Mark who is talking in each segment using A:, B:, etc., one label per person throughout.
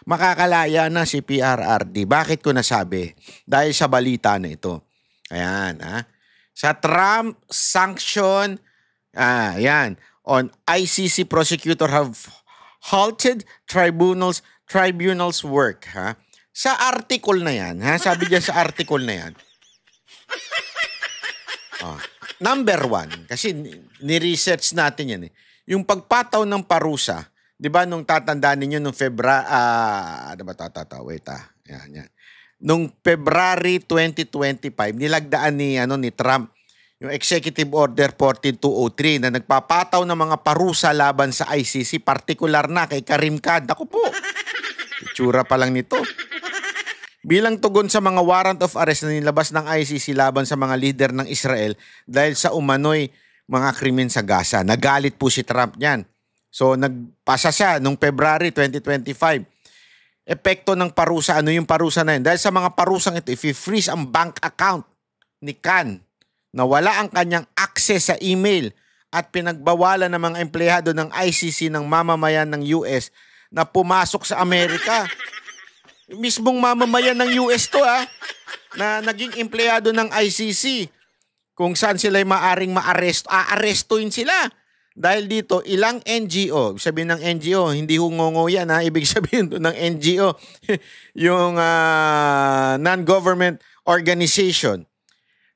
A: Makakalaya na si PRRD. Bakit ko nasabi? Dahil sa balita na ito. Ayan, ha? Sa Trump sanction, ayan, on ICC prosecutor have halted tribunals work, ha? Sa article na yan, ha? Sabi diyan sa article na yan. Number 1, kasi ni-research natin yan eh. Yung pagpataw ng parusa, 'di ba nung tatandaan niyo nung ano ba wait yan. Nung February 2025, nilagdaan ni Trump yung Executive Order 14203 na nagpapataw ng mga parusa laban sa ICC, particular na kay Karim Khan. Ako po. Itsura pa lang nito. Bilang tugon sa mga warrant of arrest na nilabas ng ICC laban sa mga leader ng Israel dahil sa umano'y mga krimen sa Gaza. Nagalit po si Trump niyan. So nagpasa siya nung February 2025. Epekto ng parusa, ano yung parusa na yun? Dahil sa mga parusang ito, if i-freeze ang bank account ni Khan, na wala ang kanyang access sa email at pinagbawalan ng mga empleyado ng ICC ng mamamayan ng US na pumasok sa Amerika. Mismong mamamayan ng US to na naging empleyado ng ICC. Kung saan sila'y maaring aarestuin sila. Dahil dito, ilang NGO, sabihin ng NGO, hindi hungongo yan ibig sabihin ng NGO, yung non-government organization.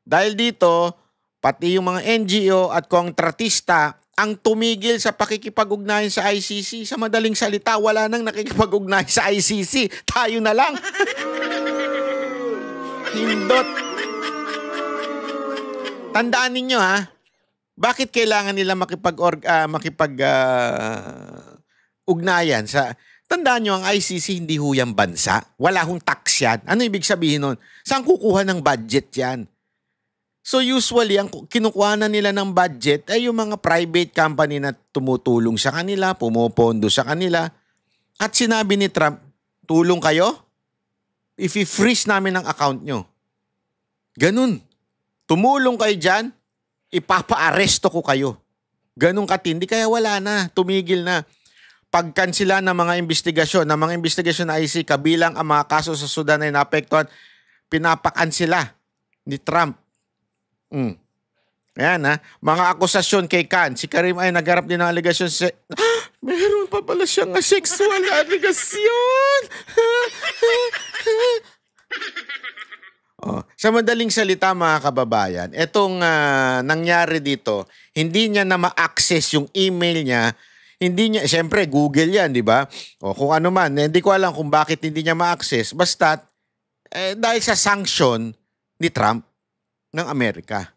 A: Dahil dito, pati yung mga NGO at kontratista ang tumigil sa pakikipag-ugnayan sa ICC. Sa madaling salita, wala nang nakikipag-ugnayan sa ICC. Tayo na lang. Hindot. Tandaan ninyo bakit kailangan nila makipag-ugnayan sa... Tandaan nyo, ang ICC hindi ho yung bansa. Wala hong tax yan. Ano ibig sabihin nun? Saan kukuha ng budget yan? So usually, ang kinukuha na nila ng budget ay yung mga private company na tumutulong sa kanila, pumopondo sa kanila. At sinabi ni Trump, tulong kayo? If i-freeze namin ang account nyo. Ganun. Tumulong kayo dyan, ipapa-aresto ko kayo. Ganun katindi, kaya wala na, tumigil na. Pagkansila ng mga investigasyon, na ICC, kabilang ang mga kaso sa Sudan ay naapektuhan, pinapakansila ni Trump. Ayan mga akusasyon kay Khan. Si Karim ay nagharap din ng aligasyon meron pa pala siyang sexual aligasyon. Sa madaling salita mga kababayan, itong nangyari dito, hindi niya na ma-access yung email niya. Hindi niya, siyempre Google yan, di ba? O kung ano man, hindi ko alam kung bakit hindi niya ma-access. Basta, dahil sa sanction ni Trump ng Amerika.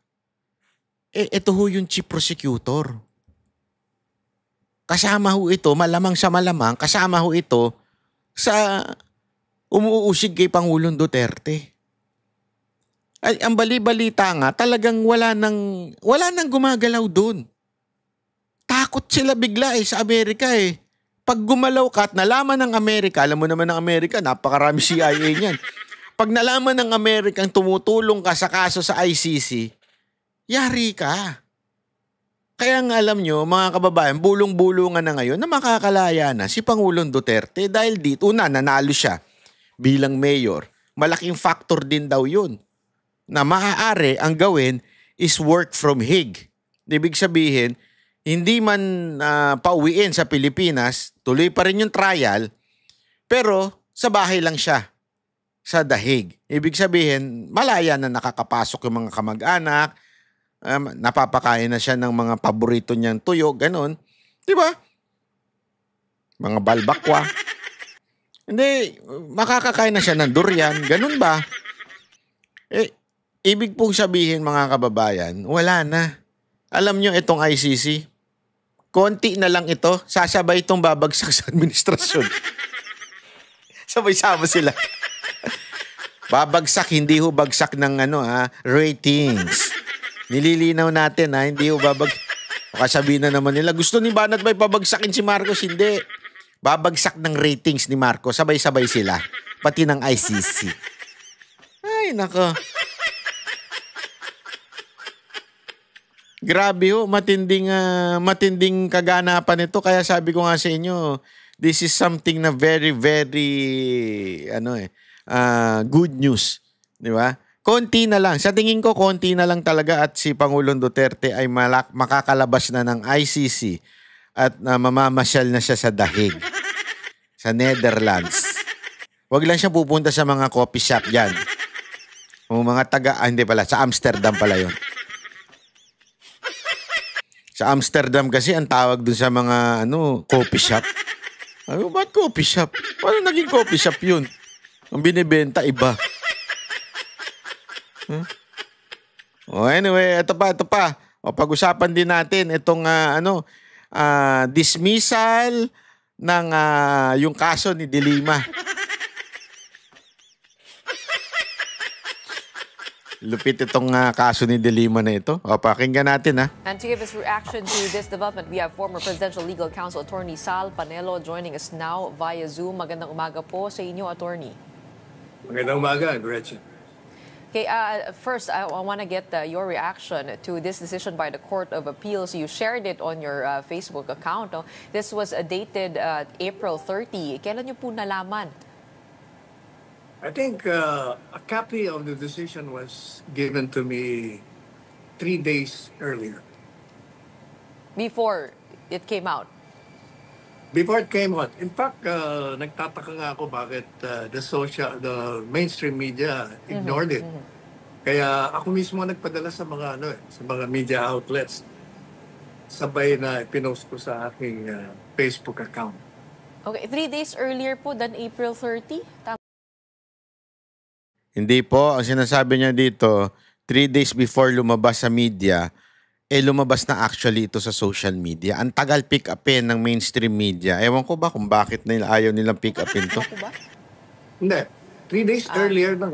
A: Ito ho yung chief prosecutor. Kasama ho ito, malamang sa malamang, kasama ho ito sa umuusig kay Pangulong Duterte. Ay, ang bali-balita nga, talagang wala nang gumagalaw dun. Takot sila bigla sa Amerika Pag gumalaw ka at nalaman ng Amerika, alam mo naman ng Amerika, napakarami CIA niyan. Pag nalaman ng Amerika ang tumutulong ka sa kaso sa ICC, yari ka. Kaya nga alam nyo, mga kababayan, bulong-bulungan na ngayon na makakalaya na si Pangulong Duterte dahil dito, nanalo siya bilang mayor. Malaking factor din daw yun. Na maaari ang gawin is work from Hague. Ibig sabihin, hindi man pauwiin sa Pilipinas, tuloy pa rin yung trial, pero sa bahay lang siya, sa The Hague. Ibig sabihin, malaya na nakakapasok yung mga kamag-anak, napapakain na siya ng mga paborito niyang tuyo, ganun. Di ba? Mga balbakwa. Hindi, makakakain na siya ng durian, ganun ba? Ibig pong sabihin mga kababayan, wala na. Alam nyo itong ICC, konti na lang ito, sasabay itong babagsak sa administrasyon. Sabay-sama sila. Babagsak, hindi ho bagsak ng ratings. Nililinaw natin hindi ho Kasabihin na naman nila, gusto ni Banat ba pabagsakin si Marcos? Hindi. Babagsak ng ratings ni Marcos, sabay-sabay sila. Pati ng ICC. Ay, nako. Grabe matinding kaganapan ito. Kaya sabi ko nga sa inyo, This is something na very, very, good news. Di ba? Konti na lang. Sa tingin ko, konti na lang talaga at si Pangulong Duterte ay makakalabas na ng ICC at mamamasyal na siya sa dahig sa Netherlands. Huwag lang siya pupunta sa mga coffee shop dyan. O mga hindi pala, sa Amsterdam pala yon. Sa Amsterdam kasi ang tawag dun sa mga coffee shop. Ba't coffee shop? Paano naging coffee shop yun? Ang binibenta iba. Huh? Anyway, ito pa. Pag-usapan din natin itong dismissal ng yung kaso ni De Lima. Lupit itong kaso ni De Lima na ito. Pakinggan natin, ha.
B: And to give us reaction to this development, we have former Presidential Legal Counsel Attorney Sal Panelo joining us now via Zoom. Magandang umaga po sa inyo, Attorney.
C: Magandang umaga, Gretchen.
B: Okay, first, I want to get your reaction to this decision by the Court of Appeals. You shared it on your Facebook account. This was dated April 30. Kailan niyo po nalaman?
C: I think a copy of the decision was given to me 3 days earlier.
B: Before it came out?
C: Before it came out. In fact, nagtataka nga ako bakit the mainstream media ignored it. Kaya ako mismo nagpadala sa mga sa mga media outlets. Sabay na pinost ko sa aking Facebook account.
B: Okay, 3 days earlier po than April 30?
A: Hindi po. Ang sinasabi niya dito, 3 days before lumabas sa media, lumabas na actually ito sa social media. Ang tagal pick upin ng mainstream media. Ewan ko ba kung bakit ayaw nilang pick upin to?
C: Hindi. 3 days earlier na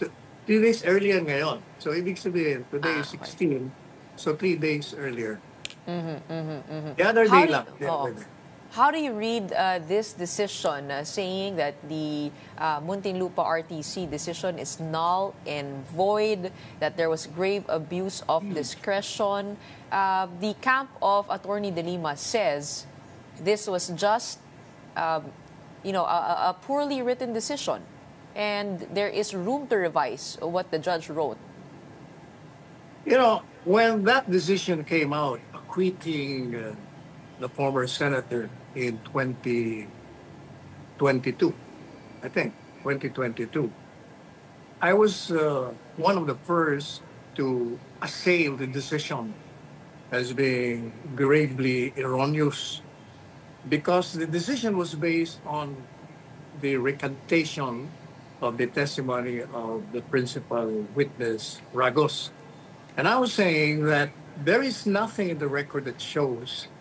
C: 3 days earlier ngayon. So, ibig sabihin, today is 16. So, 3 days earlier. The other day lang.
B: How do you read this decision saying that the Muntinlupa RTC decision is null and void, that there was grave abuse of discretion? The camp of Attorney De Lima says this was just, a poorly written decision, and there is room to revise what the judge wrote.
C: When that decision came out, acquitting the former senator in 2022, I think, 2022. I was one of the first to assail the decision as being gravely erroneous because the decision was based on the recantation of the testimony of the principal witness, Ragos. And I was saying that there is nothing in the record that shows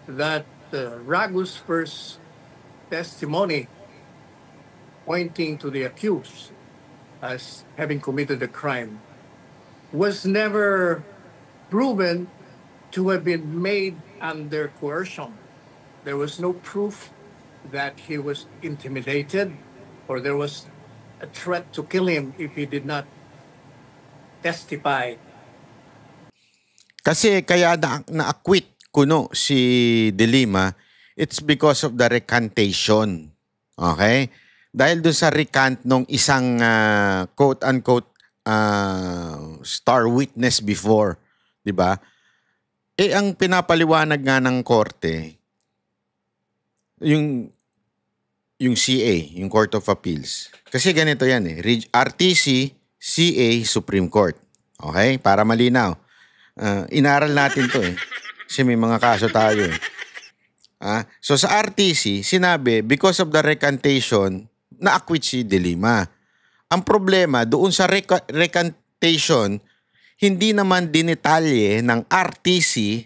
C: that Ragos' first testimony pointing to the accused as having committed the crime was never proven to have been made under coercion. There was no proof that he was intimidated or there was a threat to kill him if he did not testify.
A: Kasi kaya na-acquit kuno si De Lima, it's because of the recantation. Okay? Dahil dun sa recant nung isang quote-unquote star witness before, di ba? Ang pinapaliwanag nga ng korte, yung CA, yung Court of Appeals. Kasi ganito yan RTC, CA, Supreme Court. Okay? Para malinaw. Inaral natin to Kasi may mga kaso tayo So sa RTC, sinabi, because of the recantation, na-acquit si De Lima. Ang problema, doon sa recantation, hindi naman dinetalye ng RTC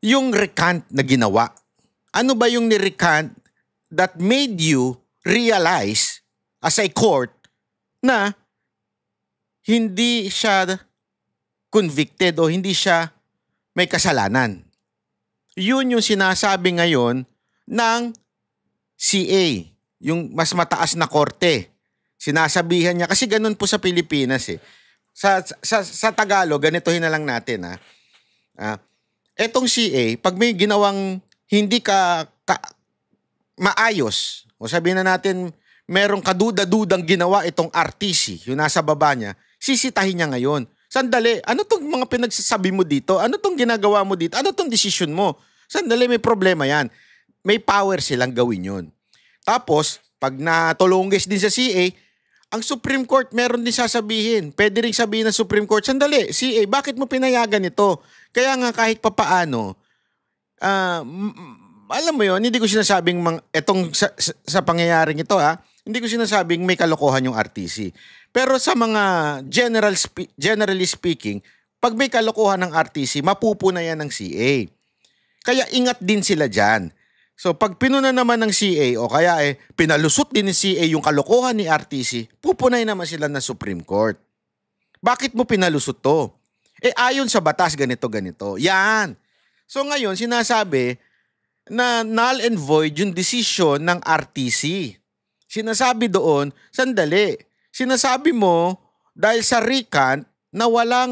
A: yung recant na ginawa. Ano ba yung ni-recant that made you realize as a court na hindi siya convicted o hindi siya may kasalanan? Yun yung sinasabi ngayon ng CA, yung mas mataas na korte. Sinasabihan niya, kasi ganun po sa Pilipinas Sa Tagalog, ganitohin na lang natin etong CA, pag may ginawang hindi maayos, o sabihin na natin, merong kaduda-dudang ginawa itong RTC, yung nasa baba niya, sisitahin niya ngayon. Sandali, ano tong mga pinagsasabi mo dito? Ano tong ginagawa mo dito? Ano tong decision mo? Sandali, may problema yan. May power silang gawin yun. Tapos, pag natulunggis din sa CA, ang Supreme Court meron din sasabihin. Pwede rin sabihin ng Supreme Court, sandali, CA, bakit mo pinayagan ito? Kaya nga kahit papaano, alam mo yon, hindi ko sinasabing etong sa pangyayaring ito hindi ko sinasabing may kalokohan yung RTC. Pero sa mga generally speaking, pag may kalokohan ng RTC, mapupuna yan ng CA. Kaya ingat din sila dyan. So pag pinuna naman ng CA o kaya pinalusot din ng CA yung kalokohan ni RTC, pupunay naman sila ng Supreme Court. Bakit mo pinalusot to? Ayon sa batas ganito. Yan. So ngayon sinasabi na null and void yung decision ng RTC. Sinasabi doon, sandali, sinasabi mo dahil sa recant na walang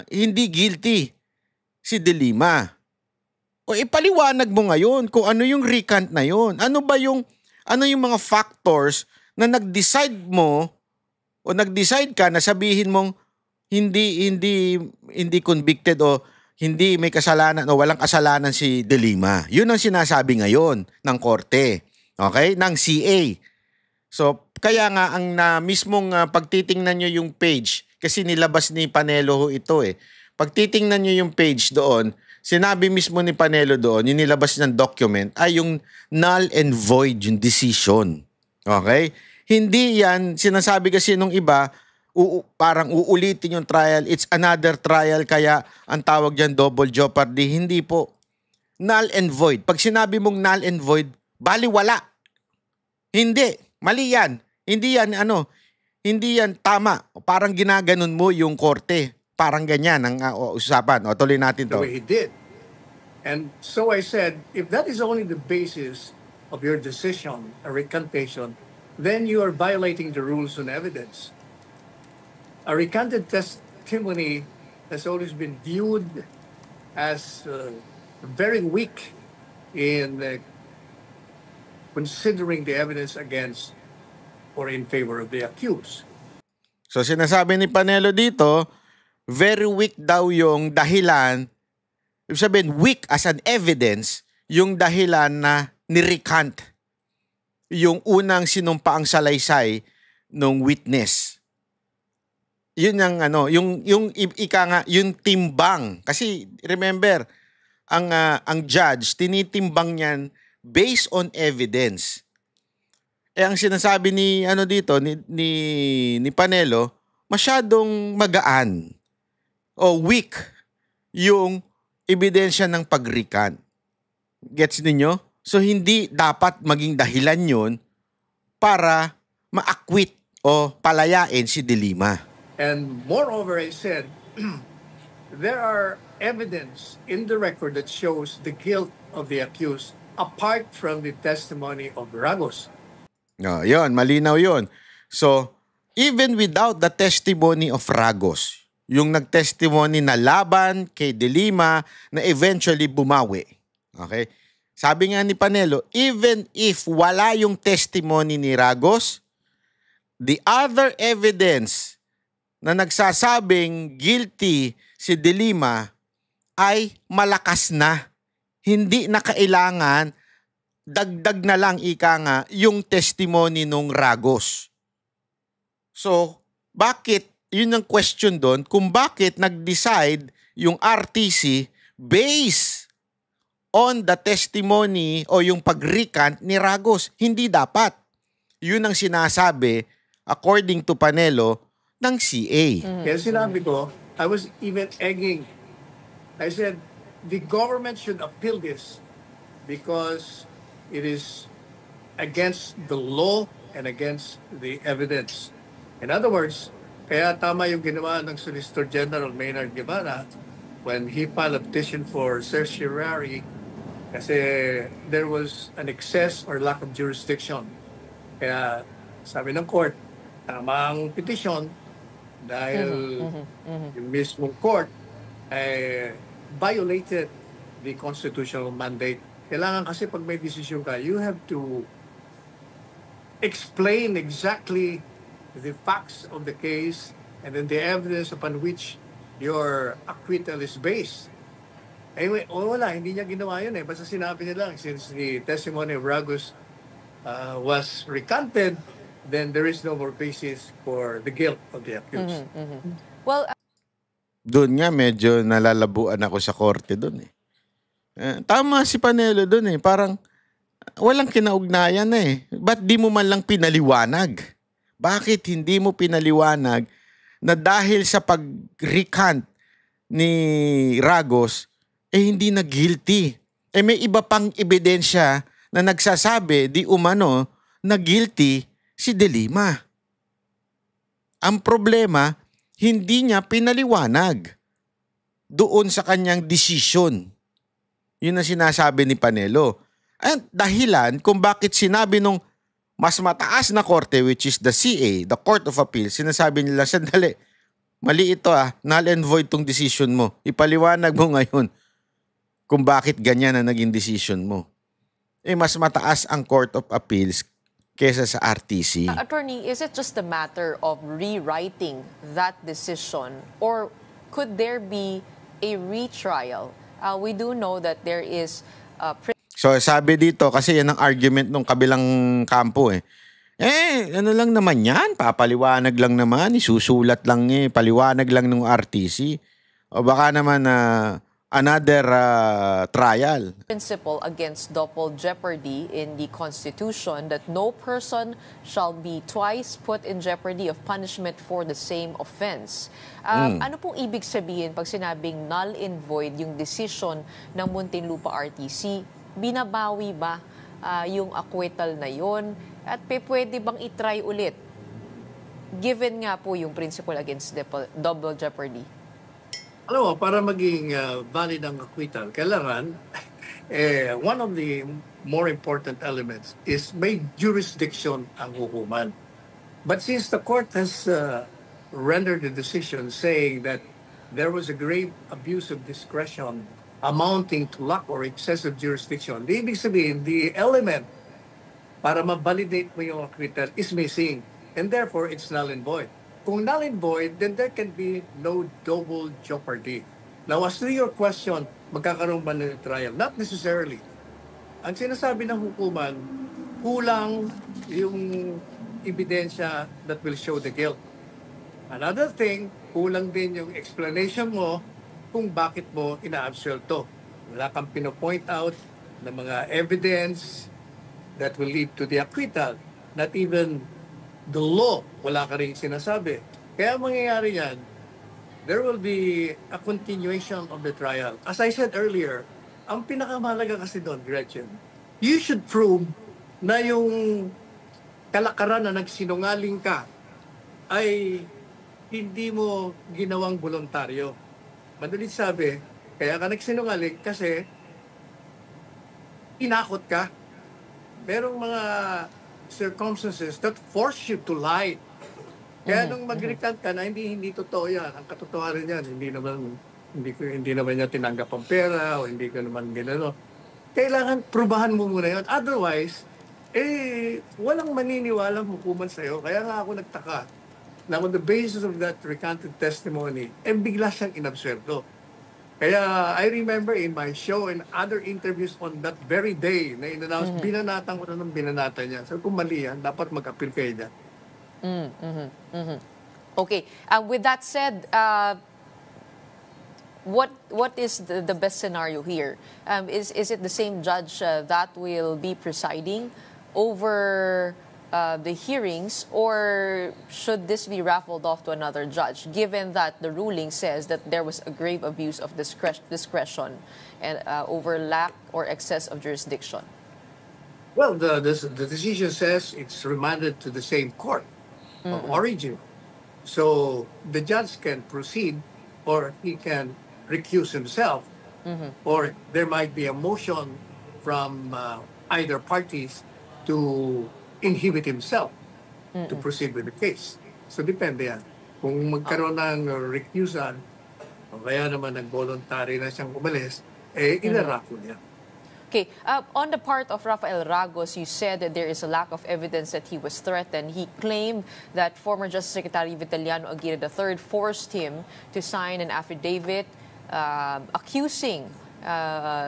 A: hindi guilty si De Lima. O ipaliwanag mo ngayon kung ano yung recant na yun. Ano yung mga factors na nag-decide mo o nag-decide ka na sabihin mong hindi convicted o hindi may kasalanan o walang kasalanan si De Lima. Yun ang sinasabi ngayon ng korte. Okay? Ng CA. So, kaya nga ang mismong pagtitingnan nyo yung page, kasi nilabas ni Panelo ito Pagtitingnan nyo yung page doon, sinabi mismo ni Panelo doon, yung nilabas ng document, ay yung null and void yung decision. Okay? Hindi yan, sinasabi kasi nung iba, parang uulitin yung trial, it's another trial, kaya ang tawag dyan double jeopardy. Hindi po. Null and void. Pag sinabi mong null and void, baliwala. Hindi. Mali yan. Hindi yan tama. Parang ginaganon mo yung korte. Parang ganyan ang usapan. O, tuloy natin to.
C: The way he did. And so I said, if that is only the basis of your decision, a recantation, then you are violating the rules on evidence. A recanted testimony has always been viewed as very weak in considering the evidence against or in favor of the accused.
A: So sinasabi ni Panelo dito, very weak daw yung dahilan, ibig sabihin weak as an evidence, yung dahilan na nirecant yung unang sinumpaang salaysay ng witness. Yun ang yung ika nga, yung timbang. Kasi remember, ang judge, tinitimbang niyan based on evidence. Ang sinasabi ni ni Panelo, masyadong magaan o weak yung ebidensya ng pag-recant. Gets ninyo? So hindi dapat maging dahilan yun para ma-acquit o palayain si De Lima.
C: And moreover, I said, there are evidence in the record that shows the guilt of the accused apart from the testimony of Ragos.
A: No, yun, malinaw yun. So, even without the testimony of Ragos, yung nagtestimony na laban kay De Lima na eventually bumawi. Okay? Sabi nga ni Panelo, even if wala yung testimony ni Ragos, the other evidence na nagsasabing guilty si De Lima ay malakas na. Hindi na kailangan, dagdag na lang ika nga yung testimony nung Ragos. So, bakit? Yun ang question doon, kung bakit nag-decide yung RTC based on the testimony o yung pag-recant ni Ragos. Hindi dapat. Yun ang sinasabi, according to Panelo, ng CA.
C: Kaya sinabi ko, I was even egging. I said, the government should appeal this because it is against the law and against the evidence. In other words, kaya tama yung ginawa ng Solicitor General Maynard Guevara when he filed a petition for certiorari kasi there was an excess or lack of jurisdiction. Kaya sabi ng court, tama ang petition dahil yung mismong court ay violated the constitutional mandate Kailangan kasi pag may desisyon ka, you have to explain exactly the facts of the case and then the evidence upon which your acquittal is based. Wala, hindi niya ginawa yun eh. Basta sinabi niya lang, since the testimony of Ragus was recanted, then there is no more basis for the guilt of the accused.
B: Well,
A: Doon nga, medyo nalalabuan ako sa korte doon eh. Tama si Panelo doon eh. Parang walang kinaugnayan na eh. Ba't di mo man lang pinaliwanag? Bakit hindi mo pinaliwanag na dahil sa pag-recant ni Ragos, hindi na guilty. May iba pang ebidensya na nagsasabi di umano na guilty si De Lima. Ang problema, hindi niya pinaliwanag doon sa kanyang decision. Yun ang sinasabi ni Panelo. At dahilan kung bakit sinabi nung mas mataas na korte, which is the CA, the Court of Appeal, sinasabi nila, sandali, mali ito null and void tong decision mo. Ipaliwanag mo ngayon kung bakit ganyan na naging decision mo. Mas mataas ang Court of Appeals kesa sa RTC.
B: Attorney, is it just a matter of rewriting that decision or could there be a retrial? We do know that there is
A: So sabi dito, kasi yan ang argument ng kabilang kampo eh. Ano lang naman yan, papaliwanag lang naman, isusulat lang paliwanag lang ng RTC. O baka naman another trial.
B: Principle against double jeopardy in the Constitution that no person shall be twice put in jeopardy of punishment for the same offense. Ano pong ibig sabihin pag sinabing null and void yung decision ng Muntinlupa RTC? Binabawi ba yung acquittal na yon? At pwede bang itry ulit? Given nga po yung principle against double jeopardy.
C: Alam mo, para maging valid ang acquittal, kailangan one of the more important elements is may jurisdiction ang hukuman. But since the court has rendered the decision saying that there was a grave abuse of discretion amounting to lack or excessive jurisdiction, di ibig sabihin, the element para ma-validate mo yung acquittal is missing. And therefore, it's null and void. Kung null and void, then there can be no double jeopardy. Now, as to your question, magkakaroon ba ng trial? Not necessarily. Ang sinasabi ng hukuman, kulang yung ebidensya that will show the guilt. Another thing, kulang din yung explanation mo kung bakit mo ina-absuelto. Wala kang pino-point out na mga evidence that will lead to the acquittal. Not even the law, wala ka rin sinasabi. Kaya mangyayari yan, there will be a continuation of the trial. As I said earlier, ang pinakamahalaga kasi doon, Gretchen, you should prove na yung kalakaran na nagsinungaling ka ay hindi mo ginawang voluntaryo. Madalit sabi, kaya ka nagsinungaling kasi inakot ka. Merong mga circumstances that force you to lie. Kaya nung mag-recant ka na hindi totoo yan. Ang katotohanan yan, hindi naman niya tinanggap ang pera o hindi ka naman ginano. Kailangan prubahan mo muna yun. Otherwise, walang maniniwalang hukuman sa'yo. Kaya nga ako nagtaka na on the basis of that recanted testimony, bigla siyang inabsuelto. Kaya I remember in my show and other interviews on that very day na in-announce, binanatan ko na ng binanatan niya. So kung mali yan, dapat mag-appeal kayo niya.
B: Okay. With that said, what is the best scenario here? Is it the same judge that will be presiding over the hearings, or should this be raffled off to another judge, given that the ruling says that there was a grave abuse of discretion and over lack or excess of jurisdiction?
C: Well, the decision says it's remanded to the same court of origin. So the judge can proceed, or he can recuse himself, or there might be a motion from either parties to inhibit himself to proceed with the case. So depende yan. Kung magkaroon ng recusal, o kaya naman nag-voluntary na siyang umalis, inarako niya.
B: Okay, on the part of Rafael Ragos, you said that there is a lack of evidence that he was threatened. He claimed that former Justice Secretary Vitaliano Aguirre III forced him to sign an affidavit accusing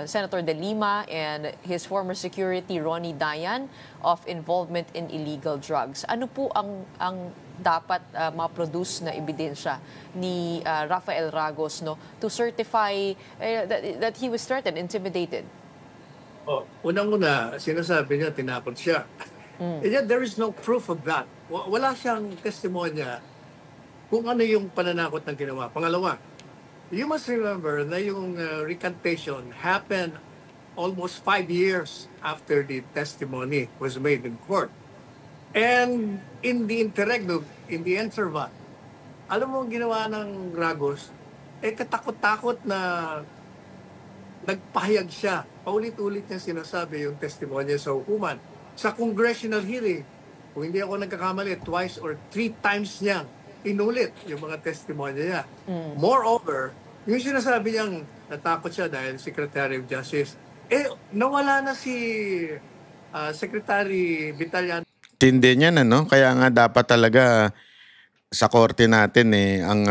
B: Senator De Lima and his former security Ronnie Dayan of involvement in illegal drugs. Ano po ang dapat ma-produce na ebidensya ni Rafael Ragos, no, to certify that he was threatened, intimidated?
C: Oh, unang-una, sinasabi niya, tinakot siya. And yet, there is no proof of that. Wala siyang testimonya kung ano yung pananakot na ginawa. Pangalawa, you must remember na yung recantation happened almost 5 years after the testimony was made in court. And in the interregnum, in the interval, alam mo ang ginawa ng Ragos, katakot-takot na nagpahayag siya. Paulit-ulit niya sinasabi yung testimonya sa hukuman. Sa congressional hearing, kung hindi ako nagkakamali, twice or 3 times niya inulit yung mga testimonya niya. Moreover, yung sinasabi niyang natakot siya dahil Secretary of Justice, nawala na si Secretary Vitaliano.
A: Tindi niyan, ano? Kaya nga dapat talaga sa korte natin ang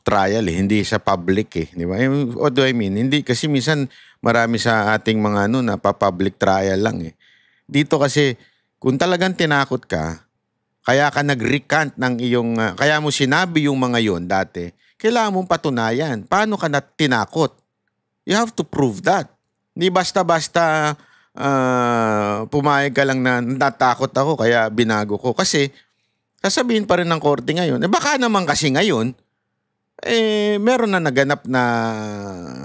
A: trial hindi sa public di ba? What do I mean? Hindi kasi minsan marami sa ating mga napa-public trial lang Dito kasi kung talagang tinakot ka, kaya ka nag-recant ng iyong kaya mo sinabi yung mga yon dati, kailangan mong patunayan. Paano ka tinakot? You have to prove that. Hindi basta-basta pumayag ka lang na natakot ako kaya binago ko. Kasi sasabihin pa rin ng korte ngayon, baka naman kasi ngayon, meron na naganap na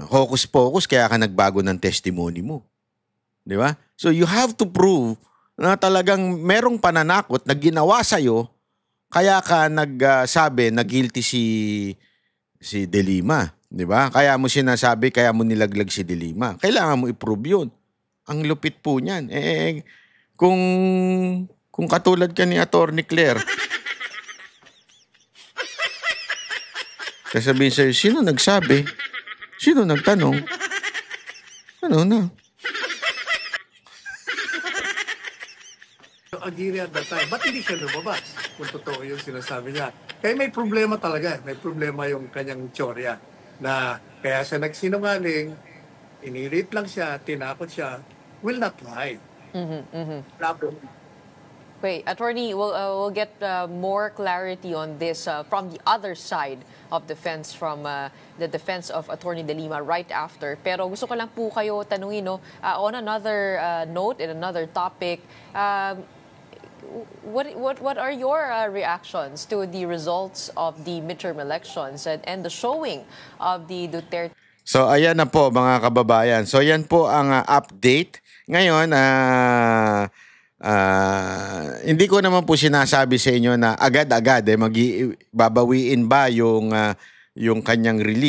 A: hocus-pocus kaya ka nagbago ng testimony mo. Di ba? So you have to prove na talagang merong pananakot na ginawa sa'yo kaya ka nagsabi na guilty si De Lima. Di ba? Kaya mo sinasabi, kaya mo nilaglag si De Lima. Kailangan mo i-prove yun. Ang lupit po niyan. Kung katulad ka ni Attorney Claire, sasabihin sa'yo, sino nagsabi? Sino nagtanong? Ano na?
C: Aguirre at that time, ba't hindi siya lumabas? Kung totoo yung sinasabi niya. Kaya may problema talaga. May problema yung kanyang teorya na kaya siya nagsinungaling, inirit lang siya, tinakot siya, will not lie.
B: Wait, Attorney, we'll get more clarity on this from the other side of defense, from the defense of Attorney De Lima right after. Pero gusto ko lang po kayo tanungin, on another note, in another topic, what are your reactions to the results of the midterm elections and the showing of the Duterte?
A: So ayan na po mga kababayan. So yan po ang update. Ngayon, hindi ko naman po sinasabi sa inyo na agad-agad babawiin ba yung kanyang release.